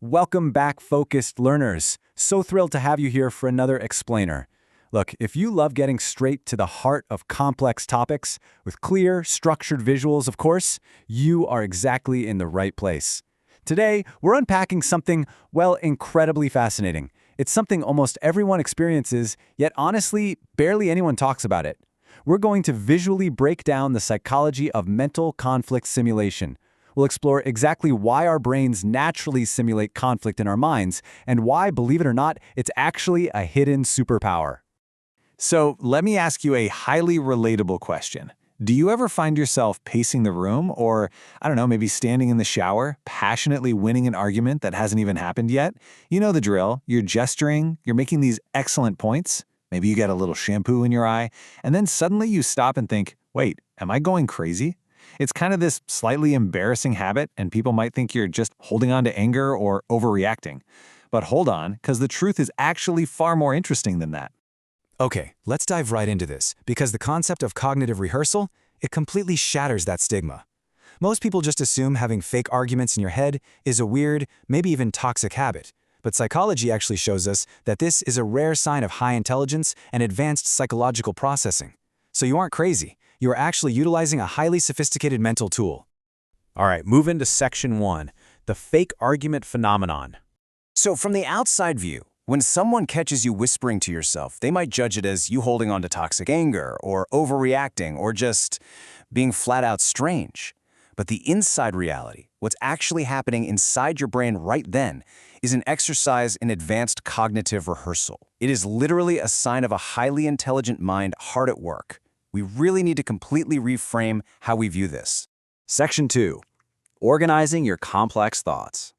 Welcome back, focused learners. So thrilled to have you here for another explainer. Look, if you love getting straight to the heart of complex topics, with clear, structured visuals, of course, you are exactly in the right place. Today, we're unpacking something, well, incredibly fascinating. It's something almost everyone experiences, yet honestly, barely anyone talks about it. We're going to visually break down the psychology of mental conflict simulation. We'll explore exactly why our brains naturally simulate conflict in our minds, and why, believe it or not, it's actually a hidden superpower. So let me ask you a highly relatable question. Do you ever find yourself pacing the room or, I don't know, maybe standing in the shower, passionately winning an argument that hasn't even happened yet? You know the drill. You're gesturing, you're making these excellent points. Maybe you get a little shampoo in your eye, and then suddenly you stop and think, wait, am I going crazy? It's kind of this slightly embarrassing habit, and people might think you're just holding on to anger or overreacting. But hold on, because the truth is actually far more interesting than that. Okay, let's dive right into this, because the concept of cognitive rehearsal, it completely shatters that stigma. Most people just assume having fake arguments in your head is a weird, maybe even toxic habit. But psychology actually shows us that this is a rare sign of high intelligence and advanced psychological processing. So you aren't crazy. You are actually utilizing a highly sophisticated mental tool. All right, move into section 1, the fake argument phenomenon. So from the outside view, when someone catches you whispering to yourself, they might judge it as you holding on to toxic anger or overreacting or just being flat out strange. But the inside reality, what's actually happening inside your brain right then, is an exercise in advanced cognitive rehearsal. It is literally a sign of a highly intelligent mind hard at work. We really need to completely reframe how we view this. Section 2, organizing your complex thoughts.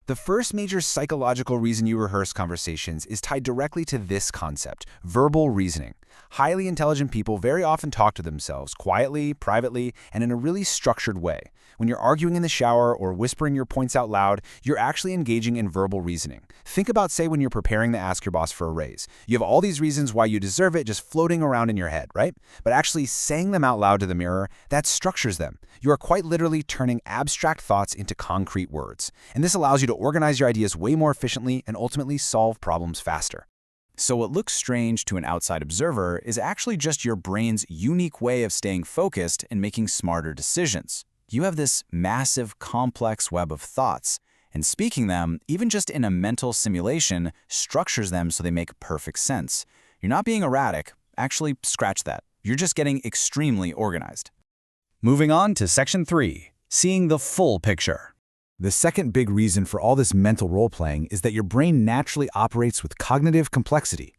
The first major psychological reason you rehearse conversations is tied directly to this concept, verbal reasoning. Highly intelligent people very often talk to themselves quietly, privately, and in a really structured way. When you're arguing in the shower or whispering your points out loud, you're actually engaging in verbal reasoning. Think about, say, when you're preparing to ask your boss for a raise. You have all these reasons why you deserve it just floating around in your head, right? But actually saying them out loud to the mirror, that structures them. You are quite literally turning abstract thoughts into concrete words. And this allows you to organize your ideas way more efficiently and ultimately solve problems faster. So what looks strange to an outside observer is actually just your brain's unique way of staying focused and making smarter decisions. You have this massive, complex web of thoughts, and speaking them, even just in a mental simulation, structures them so they make perfect sense. You're not being erratic. Actually, scratch that. You're just getting extremely organized. Moving on to section 3, seeing the full picture. The second big reason for all this mental role-playing is that your brain naturally operates with cognitive complexity.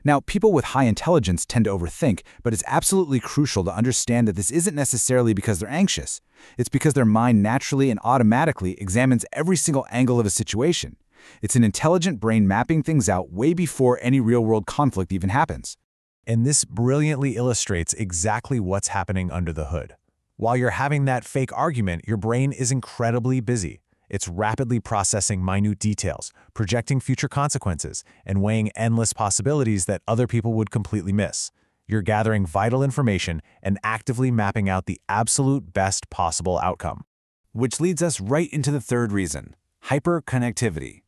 Now, people with high intelligence tend to overthink, but it's absolutely crucial to understand that this isn't necessarily because they're anxious. It's because their mind naturally and automatically examines every single angle of a situation. It's an intelligent brain mapping things out way before any real-world conflict even happens. And this brilliantly illustrates exactly what's happening under the hood. While you're having that fake argument, your brain is incredibly busy. It's rapidly processing minute details, projecting future consequences, and weighing endless possibilities that other people would completely miss. You're gathering vital information and actively mapping out the absolute best possible outcome. Which leads us right into the third reason, hyperconnectivity.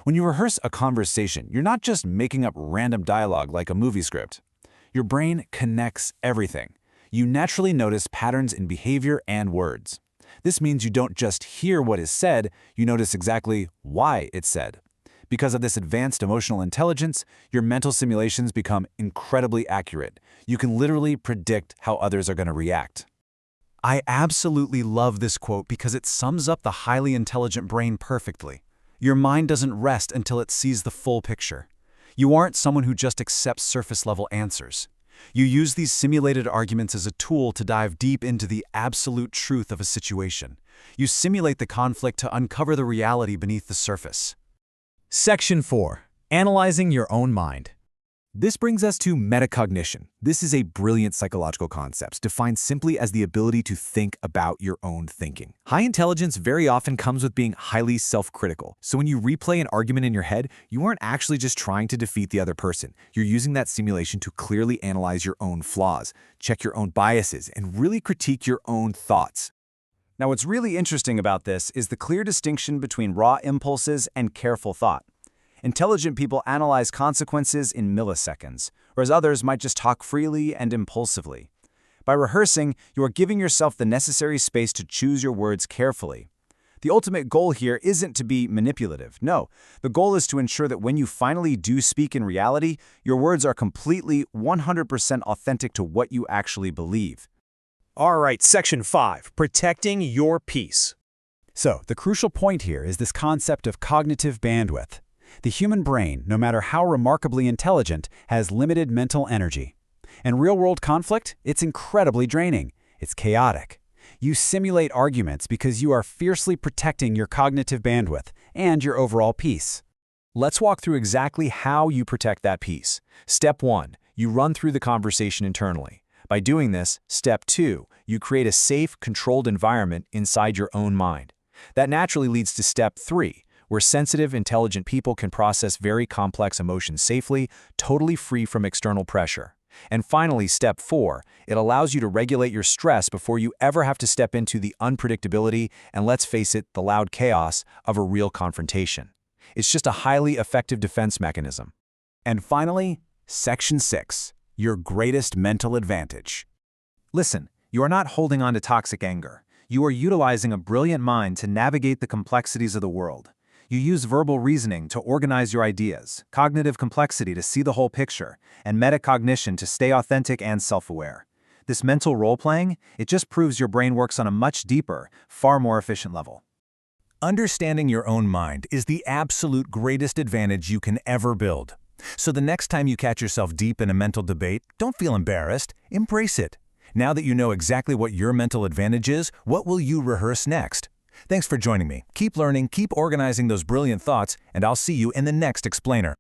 When you rehearse a conversation, you're not just making up random dialogue like a movie script. Your brain connects everything. You naturally notice patterns in behavior and words. This means you don't just hear what is said, you notice exactly why it's said. Because of this advanced emotional intelligence, your mental simulations become incredibly accurate. You can literally predict how others are going to react. I absolutely love this quote because it sums up the highly intelligent brain perfectly. Your mind doesn't rest until it sees the full picture. You aren't someone who just accepts surface-level answers. You use these simulated arguments as a tool to dive deep into the absolute truth of a situation. You simulate the conflict to uncover the reality beneath the surface. Section 4, analyzing your own mind. This brings us to metacognition. This is a brilliant psychological concept, defined simply as the ability to think about your own thinking. High intelligence very often comes with being highly self-critical. So when you replay an argument in your head, you aren't actually just trying to defeat the other person. You're using that simulation to clearly analyze your own flaws, check your own biases, and really critique your own thoughts. Now, what's really interesting about this is the clear distinction between raw impulses and careful thought. Intelligent people analyze consequences in milliseconds, whereas others might just talk freely and impulsively. By rehearsing, you are giving yourself the necessary space to choose your words carefully. The ultimate goal here isn't to be manipulative. No, the goal is to ensure that when you finally do speak in reality, your words are completely 100% authentic to what you actually believe. All right, Section 5, protecting your peace. So, the crucial point here is this concept of cognitive bandwidth. The human brain, no matter how remarkably intelligent, has limited mental energy. In real-world conflict, it's incredibly draining. It's chaotic. You simulate arguments because you are fiercely protecting your cognitive bandwidth and your overall peace. Let's walk through exactly how you protect that peace. Step 1, you run through the conversation internally. By doing this, Step 2, you create a safe, controlled environment inside your own mind. That naturally leads to Step 3, where sensitive, intelligent people can process very complex emotions safely, totally free from external pressure. And finally, Step 4, it allows you to regulate your stress before you ever have to step into the unpredictability and, let's face it, the loud chaos of a real confrontation. It's just a highly effective defense mechanism. And finally, Section 6, your greatest mental advantage. Listen, you are not holding on to toxic anger. You are utilizing a brilliant mind to navigate the complexities of the world. You use verbal reasoning to organize your ideas, cognitive complexity to see the whole picture, and metacognition to stay authentic and self-aware. This mental role-playing, it just proves your brain works on a much deeper, far more efficient level. Understanding your own mind is the absolute greatest advantage you can ever build. So the next time you catch yourself deep in a mental debate, don't feel embarrassed, embrace it. Now that you know exactly what your mental advantage is, what will you rehearse next? Thanks for joining me. Keep learning, keep organizing those brilliant thoughts, and I'll see you in the next explainer.